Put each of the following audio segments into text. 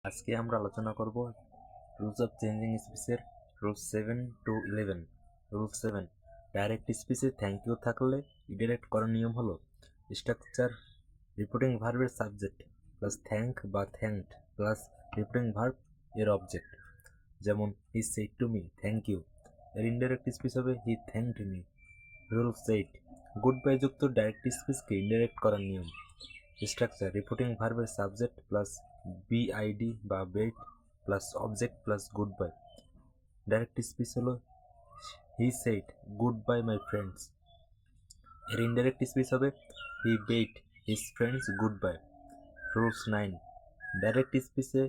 আজকে আমরা আলোচনা করব রুলস অফ চেঞ্জিং স্পিচের রুল 7 to 11। রুল 7, ডাইরেক্ট স্পিচে থ্যাংক ইউ থাকলে ইডিরেক্ট করার নিয়ম হলো স্ট্রাকচার রিপোর্টিং ভার্বের সাবজেক্ট প্লাস থ্যাংক বা থ্যাঙ্কড প্লাস রিপোর্টিং ভার্ব এর অবজেক্ট। যেমন he said to me thank you, এর ইনডাইরেক্ট স্পিচ হবে he thanked me. Rule 8, goodbye যুক্ত ডাইরেক্ট স্পিচকে ইনডাইরেক্ট করার নিয়ম। স্ট্রাকচার রিপোর্টিং ভার্বের সাবজেক্ট প্লাস বিআইডি বা bade plus object plus goodbye. Direct speech হলো he said goodbye my friends, এর ইনডাইরেক্ট স্পিচ হবে he bade his friends goodbye. Rules 9, direct স্পিচে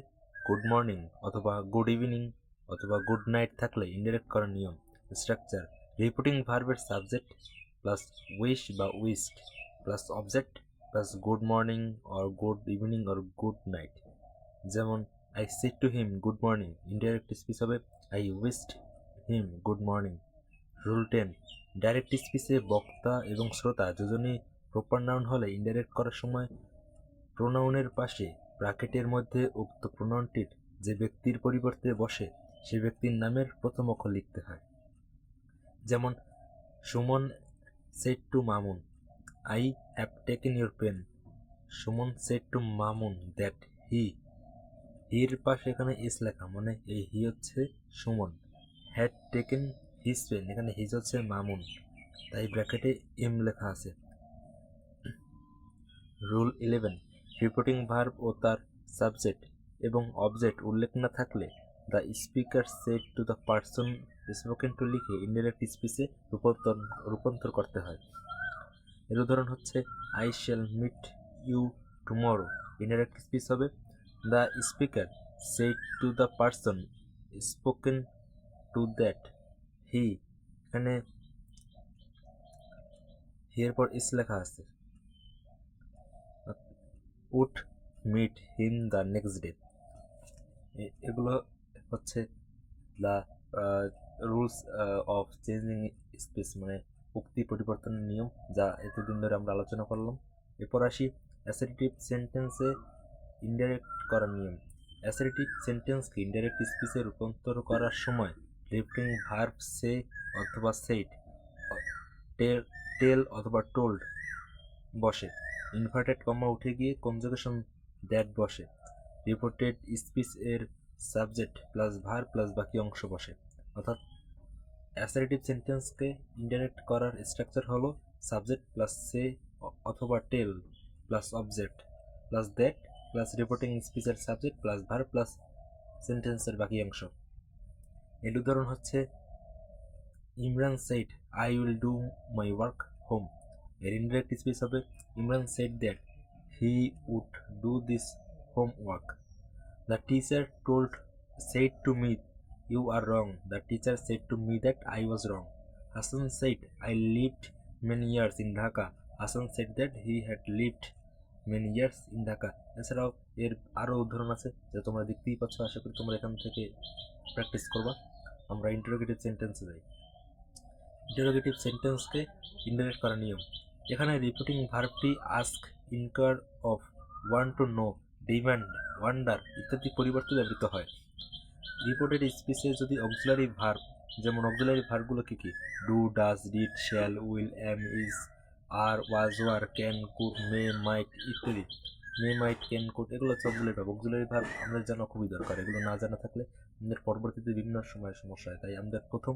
good morning অথবা good evening অথবা good night থাকলে indirect করার নিয়ম। Structure reporting ভার্বের সাবজেক্ট প্লাস উইশ বা wished plus object plus good morning or good evening or good night. যেমন I said to him good morning, indirect speech হবে I wished him good morning. Rule 10, direct স্পিচে বক্তা এবং শ্রোতা দুজনেই proper noun হলে indirect করার সময় প্রোনাউনের পাশে ব্র্যাকেটের মধ্যে উক্ত প্রোনাউনটির যে ব্যক্তির পরিবর্তে বসে সে ব্যক্তির নামের প্রথম অক্ষর লিখতে হয়। যেমন Suman said to Mamun I have taken your pen, Suman said to Mamun that হির পাশে এখানে এস লেখা, মানে এই হি হচ্ছে Suman, had taken his pen এখানে হিজ হচ্ছে মামুন, তাই ব্র্যাকেটে এম লেখা আছে। রুল 11, রিপোর্টিং ভার্ব ও তার সাবজেক্ট এবং অবজেক্ট উল্লেখ না থাকলে the speaker said to the person spoken to লিখে ইনডাইরেক্ট স্পিচে রূপান্তর করতে হয়। এর উদাহরণ হচ্ছে I shall meet you tomorrow, indirect speech হবে the speaker said to the person spoken to that he, এখানে হি এর পর ইস লেখা আছে, would meet him the next day. এগুলো হচ্ছে the rules of changing speech, মানে উক্তি পরিবর্তনের নিয়ম, যা এতদিন ধরে আমরা আলোচনা করলাম। এরপর আসি অ্যাসার্টিভ সেন্টেন্সে ইনডাইরেক্ট করার নিয়ম। অ্যাসার্টিভ সেন্টেন্সকে ইনডাইরেক্ট স্পিচে রূপান্তর করার সময় রিপোর্টিং ভার্ব সে অথবা সেড, টেল অথবা টোল্ড বসে, ইনভার্টেড কমা উঠে গিয়ে কনজুগেশন দ্যাট বসে, রিপোর্টেড স্পিচ এর সাবজেক্ট প্লাস ভার্ব প্লাস বাকি অংশ বসে। অর্থাৎ অ্যাসার্টিভ সেন্টেন্সকে ইনডাইরেক্ট করার স্ট্রাকচার হলো সাবজেক্ট প্লাস সে অথবা tell plus object plus that plus reporting স্পিচের সাবজেক্ট প্লাস ভার্ব প্লাস সেন্টেন্সের বাকি অংশ। এর উদাহরণ হচ্ছে Imran said I will do my work home, এর ইনডাইরেক্ট স্পিচ হবে Imran said that he would do this homework. The teacher said to me you are wrong, the teacher said to me that I was wrong. Hassan said I lived many years in Dhaka, Hassan said that he had lived many years in Dhaka। এছাড়াও এর আরও উদাহরণ আছে যা তোমরা দেখতেই পাচ্ছ, আশা করি তোমরা এখান থেকে প্র্যাকটিস করবা। আমরা ইন্টারোগেটিভ সেন্টেন্সে যাই। ইন্টারোগেটিভ সেন্টেন্সকে ইনডাইরেক্ট করার নিয়ম। এখানে রিপোর্টিং ভার্বটি ask, inquire of, want to know, demand, wonder ইত্যাদি পরিবর্তে ব্যবহৃত হয়। রিপোর্টেড স্পিচে যদি অক্সিলারি ভার্ব, যেমন অক্সিলারি ভার্বগুলো কী কী, do, does, did, shall, will, am, is, are, was, were, can, could, may, might ইত্যাদি, মে, মাইট, ক্যান, কুড এগুলো হচ্ছে অক্সিলারি ভার্ব। অক্সিলারি ভার্ব আমাদের জানা খুবই দরকার, এগুলো না জানা থাকলে আমাদের পরবর্তীতে বিভিন্ন সময় সমস্যা হয়, তাই আমাদের প্রথম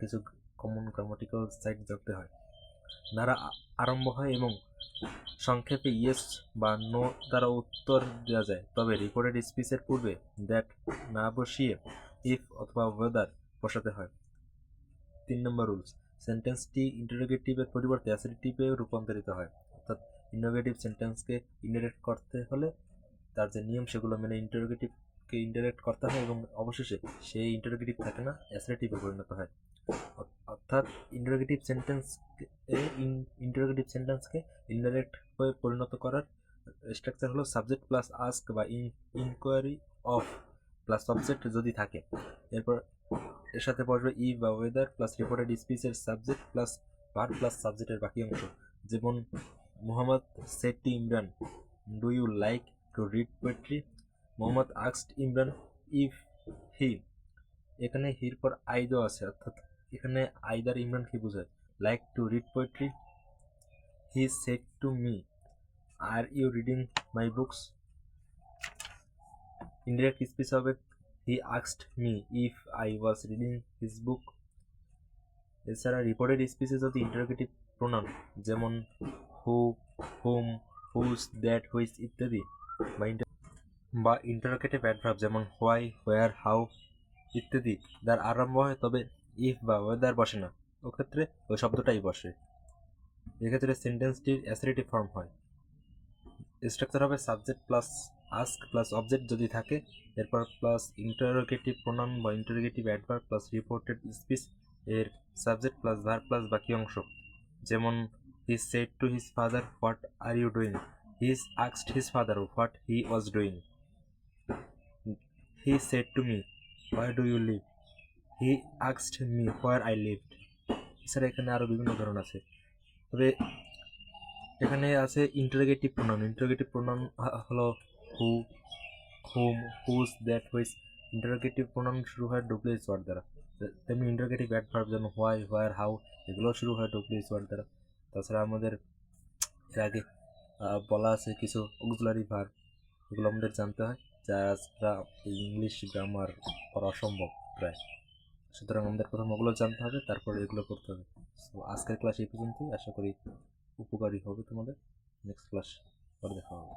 কিছু কমন গ্রামাটিক্যাল সাইট জানতে হয়। দ্বারা আরম্ভ হয় এবং সংক্ষেপে ইয়েস বা নো দ্বারা উত্তর দেওয়া যায়, তবে রিপোর্টেড স্পিচের পূর্বে দ্যাট না বসিয়ে ইফ অথবা ওয়েদার বসাতে হয়। 3 নম্বর রুলস, সেন্টেন্সটি ইন্টারোগেটিভের পরিবর্তে অ্যাসার্টিভে রূপান্তরিত হয়। অর্থাৎ ইন্টারোগেটিভ সেন্টেন্সকে ইনডাইরেক্ট করতে হলে তার যে নিয়ম সেগুলো মেনে ইন্টারোগেটিভকে ইনডাইরেক্ট করতে হয় এবং অবশেষে সেই ইন্টারোগেটিভ থাকে না, অ্যাসার্টিভে পরিণত হয়। অর্থাৎ ইন্টারোগেটিভ সেন্টেন্সকে ইনডাইরেক্ট হয়ে পরিণত করার স্ট্রাকচার হলো সাবজেক্ট প্লাস আস্ক বা ইনকোয়ারি অফ প্লাস সাবজেক্ট যদি থাকে, এরপর এর সাথে বসবে ই বা ওয়েদার প্লাস রিপোর্টেড স্পিচের সাবজেক্ট প্লাস ভার্ব প্লাস সাবজেক্টের বাকি অংশ। যেমন Mohammad said to Imran do you like to read poetry, Mohammad asked Imran if he, এখানে হির পর আই দেওয়া আছে, অর্থাৎ এখানে আইদার ইমরান কি বোঝায়, like to read poetry. He said to me, are you reading my books. Indirect speech হবে he asked me if I was reading his book. এছাড়া রিপোর্টেড স্পিচে যদি ইন্টারোগেটিভ প্রোনাউন যেমন who, whom, whose, that, which ইত্যাদি বা interrogative adverb যেমন why, where, how ইত্যাদি দ্বার আরম্ভ হয়, তবে ইফ বা ওয়েদার বসে না, ওক্ষেত্রে ওই শব্দটাই বসে। এক্ষেত্রে সেন্টেন্সটির অ্যাসারেটিভ ফর্ম হয়। স্ট্রাকচার হবে subject plus ask plus object যদি থাকে, এরপর প্লাস ইন্টারোগেটিভ প্রোনাউন বা interrogative adverb plus reported speech এর সাবজেক্ট প্লাস ভার্ব প্লাস বাকি অংশ, যেমন he said to his father what are you doing, he asked his father what he was doing. He said to me where do you live, he asked me where I lived. এছাড়া এখানে আরও বিভিন্ন ধরন আছে, তবে এখানে আছে interrogative pronoun. Interrogative pronoun হলো who, whom, whose, that, which. Interrogative pronoun শুরু হয় ডব্লিউএইচ ওয়ার্ড দ্বারা, তেমনি ইন্টারোগেটিভ অ্যাডভার্ব যেমন হোয়াই, হোয়ার, হাউ এগুলো শুরু হয় ডব্লিউএইচ ওয়ার্ড দ্বারা। তাছাড়া আমাদের এর আগে বলা আছে কিছু অক্সিলারি ভার্ব, এগুলো আমাদের জানতে হয়, যা ছাড়া ইংলিশ গ্রামার পড়া অসম্ভব প্রায়। সুতরাং আমাদের প্রথম ওগুলো জানতে হবে, তারপরে এগুলো করতে হবে। তো আজকের ক্লাস এই পর্যন্তই, আশা করি উপকারী হবে তোমাদের। নেক্সট ক্লাস পরে দেখা হবে।